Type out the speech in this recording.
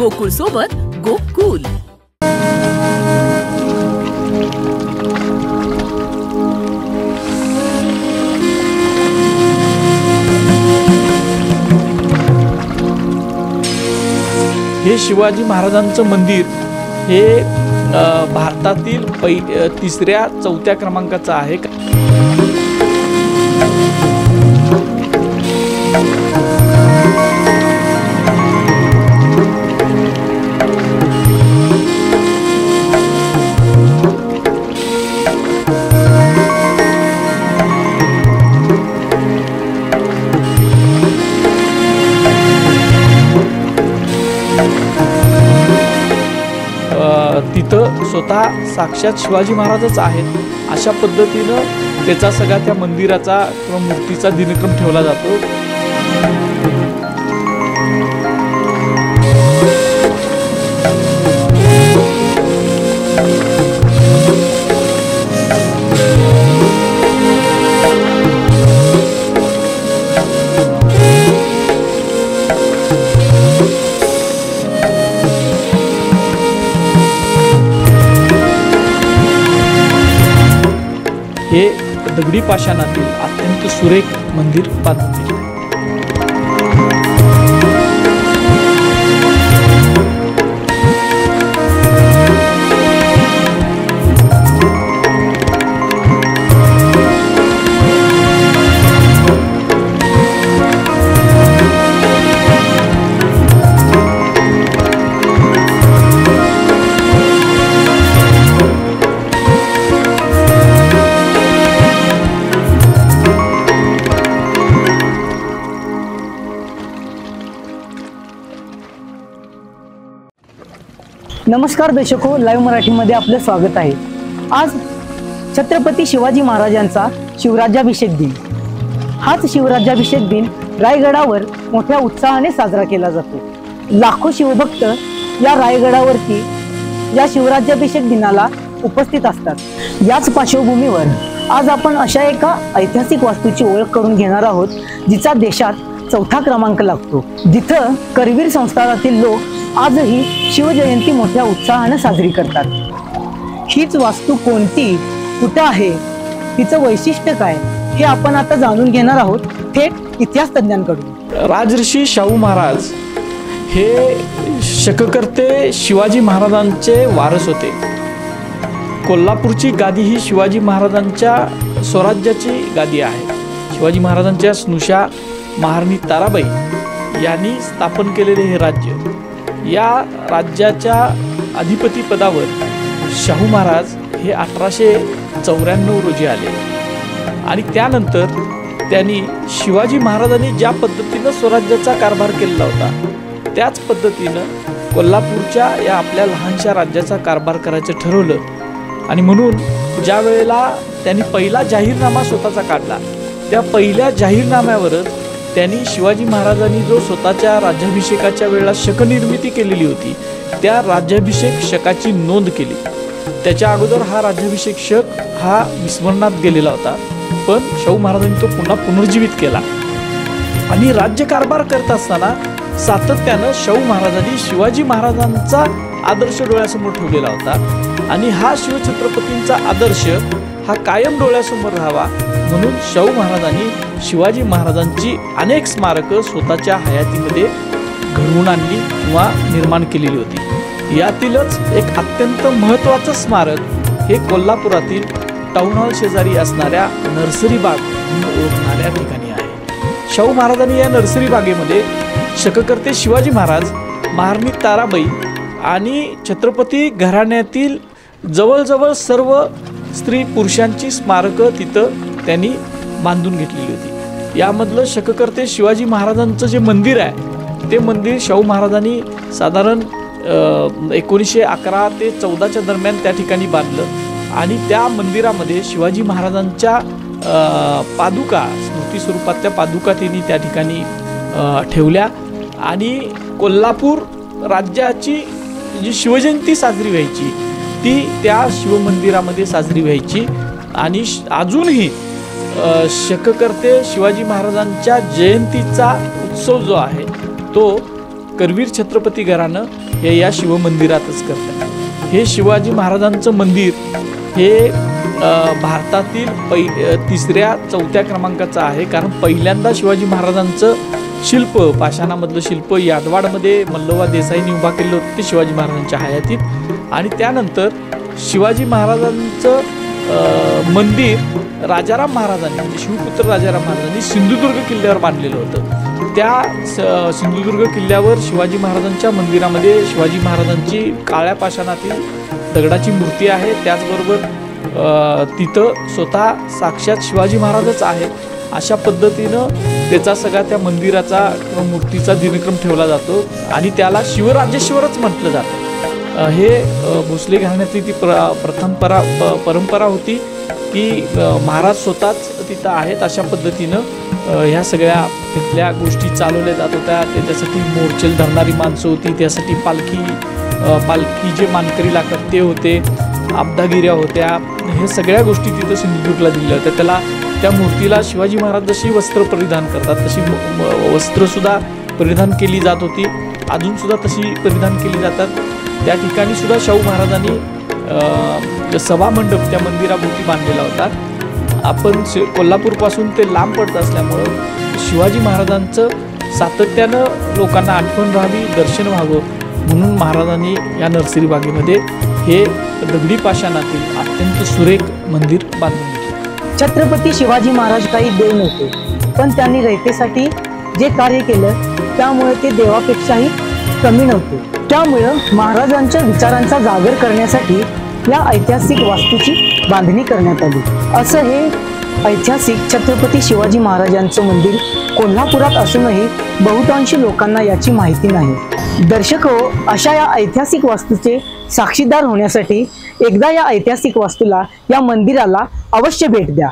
गोकुळ सोबत गोकुल। हे शिवाजी महाराजांचं मंदिर हे भारतातील तिसऱ्या चौथ्या क्रमांकाचं आहे। तिथं स्वतः साक्षात शिवाजी महाराजच आहेत अशा पद्धतीनं त्याचा सगळा त्या मंदिराचा किंवा मूर्तीचा दिनक्रम ठेवला जातो। हे दगडी पाषाणातील अत्यंत सुरेख मंदिर बांधले। नमस्कार दर्शको, लाईव्ह मराठीमध्ये आपलं स्वागत आहे। आज छत्रपती शिवाजी महाराजांचा शिवराज्याभिषेक दिन। हाच शिवराज्याभिषेक दिन रायगडावर मोठ्या उत्साहाने साजरा केला जातो। लाखो शिवभक्त या रायगडावरती या शिवराज्याभिषेक दिनाला उपस्थित असतात। याच पार्श्वभूमीवर आज आपण अशा एका ऐतिहासिक वास्तूची ओळख करून घेणार आहोत जिचा देशात चौथा क्रमांक लागतो, जिथं करवीर संस्थानातील लोक आजही शिवजयंती मोठ्या उत्साहाने साजरी करतात। हीच वास्तू कोणती, कुठे आहे, तिचं वैशिष्ट्य काय हे आपण आता जाणून घेणार आहोत थेट इतिहास तज्ञांकडून। राजर्षी शाहू महाराज हे शककर्ते शिवाजी महाराजांचे वारस होते। कोल्हापूरची गादी ही शिवाजी महाराजांच्या स्वराज्याची गादी आहे। शिवाजी महाराजांच्या स्नुषा महाराणी ताराबाई यांनी स्थापन केलेले हे राज्य, या राज्याच्या अधिपती पदावर शाहू महाराज हे 1894 रोजी आले आणि त्यानंतर त्यांनी शिवाजी महाराजांनी ज्या पद्धतीनं स्वराज्याचा कारभार केलेला होता त्याच पद्धतीनं कोल्हापूरच्या या आपल्या लहानशा राज्याचा कारभार करायचं ठरवलं। आणि म्हणून ज्या वेळेला त्यांनी पहिला जाहीरनामा स्वतःचा काढला त्या पहिल्या जाहीरनाम्यावरच त्यांनी शिवाजी महाराजांनी जो स्वतःच्या राज्याभिषेकाच्या वेळेला शकनिर्मिती केलेली होती त्या राज्याभिषेक शकाची नोंद केली। त्याच्या अगोदर हा राज्याभिषेक शक हा विस्मरणात गेलेला होता, पण शाहू महाराजांनी तो पुन्हा पुनर्जीवित केला आणि राज्यकारभार करत असताना सातत्यानं शाहू महाराजांनी शिवाजी महाराजांचा आदर्श डोळ्यासमोर ठेवलेला होता आणि हा शिवछत्रपतींचा आदर्श हा कायम डोळ्यासमोर राहावा म्हणून शाहू महाराजांनी शिवाजी महाराजांची अनेक स्मारकं स्वतःच्या हयातीमध्ये घडवून आणली किंवा निर्माण केलेली होती। यातीलच एक अत्यंत महत्त्वाचं स्मारक हे कोल्हापुरातील टाउन हॉल शेजारी असणाऱ्या नर्सरी बाग म्हणून ओळखणाऱ्या ठिकाणी आहे। शाहू महाराजांनी या नर्सरी बागेमध्ये शककर्ते शिवाजी महाराज, महाराणी ताराबाई आणि छत्रपती घराण्यातील जवळजवळ सर्व स्त्री पुरुषांची स्मारकं तिथं त्यांनी बांधून घेतलेली होती। यामधलं शककर्ते शिवाजी महाराजांचं जे मंदिर आहे ते मंदिर शाहू महाराजांनी साधारण 1911 ते 14च्या दरम्यान त्या ठिकाणी बांधलं आणि त्या मंदिरामध्ये शिवाजी महाराजांच्या पादुका स्मृती स्वरूपातल्या पादुका त्यांनी त्या ठिकाणी ठेवल्या आणि कोल्हापूर राज्याची जी शिवजयंती साजरी व्हायची ती त्या शिवमंदिरामध्ये साजरी व्हायची आणि अजूनही शककर्ते शिवाजी महाराजांच्या जयंतीचा उत्सव जो आहे तो करवीर छत्रपती घराणं हे या शिवमंदिरातच करतात। हे शिवाजी महाराजांचं मंदिर हे भारतातील तिसऱ्या चौथ्या क्रमांकाचं आहे, कारण पहिल्यांदा शिवाजी महाराजांचं शिल्प, पाषाणामधलं शिल्प यादवाडमध्ये मल्लोबा देसाईंनी उभा केलं होतं ते शिवाजी महाराजांच्या हयातीत, आणि त्यानंतर शिवाजी महाराजांचं मंदिर राजाराम महाराजांनी म्हणजे शिवपुत्र राजाराम महाराजांनी सिंधुदुर्ग किल्ल्यावर बांधलेलं होतं। त्या सिंधुदुर्ग किल्ल्यावर शिवाजी महाराजांच्या मंदिरामध्ये शिवाजी महाराजांची काळ्या पाषाणातील दगडाची मूर्ती आहे, त्याचबरोबर तिथं स्वतः साक्षात शिवाजी महाराजच आहेत। अशा पद्धतीनं त्याचा सगळा त्या मंदिराचा किंवा मूर्तीचा दिनक्रम ठेवला जातो आणि त्याला शिवराजेश्वरच म्हटलं जातं। हे भोसले घराण्यातली ती प्रथम परंपरा होती की महाराज स्वतःच तिथं आहेत। अशा पद्धतीनं ह्या सगळ्या तिथल्या गोष्टी चालवल्या जात होत्या। त्याच्यासाठी मोर्चेल धरणारी माणसं होती, त्यासाठी पालखी जे मानकरी लागतात ते होते, आपदागिऱ्या होत्या, हे सगळ्या गोष्टी तिथं सिंधुदुर्गला दिल्या होत्या। त्या मूर्तीला शिवाजी महाराज जशी वस्त्र परिधान करतात तशी वस्त्रसुद्धा परिधान केली जात होती, अजूनसुद्धा तशी परिधान केली जातात। त्या ठिकाणी सुद्धा शाहू महाराजांनी सभामंडप त्या मंदिराभोवती बांधलेला होता। आपण कोल्हापूरपासून ते लांब पडत असल्यामुळं शिवाजी महाराजांचं सातत्यानं लोकांना आठवण राहावी, दर्शन व्हावं म्हणून महाराजांनी या नरसरी बागेमध्ये हे दगडी पाषाणातील अत्यंत सुरेख मंदिर बांधून घेतले। छत्रपती शिवाजी महाराज काही देव नव्हते, पण त्यांनी रयतेसाठी जे कार्य केलं त्यामुळे ते देवापेक्षाही कमी नव्हते। त्यामुळे महाराजांच्या विचारांचा जागर करण्यासाठी या ऐतिहासिक वास्तूची बांधणी करण्यात आली। असं हे ऐतिहासिक छत्रपती शिवाजी महाराजांचं मंदिर कोल्हापुरात असूनही बहुतांशी लोकांना याची माहिती नाही। दर्शको, अशा या ऐतिहासिक वास्तूचे साक्षीदार होण्यासाठी एकदा या ऐतिहासिक वास्तूला, या मंदिराला अवश्य भेट द्या।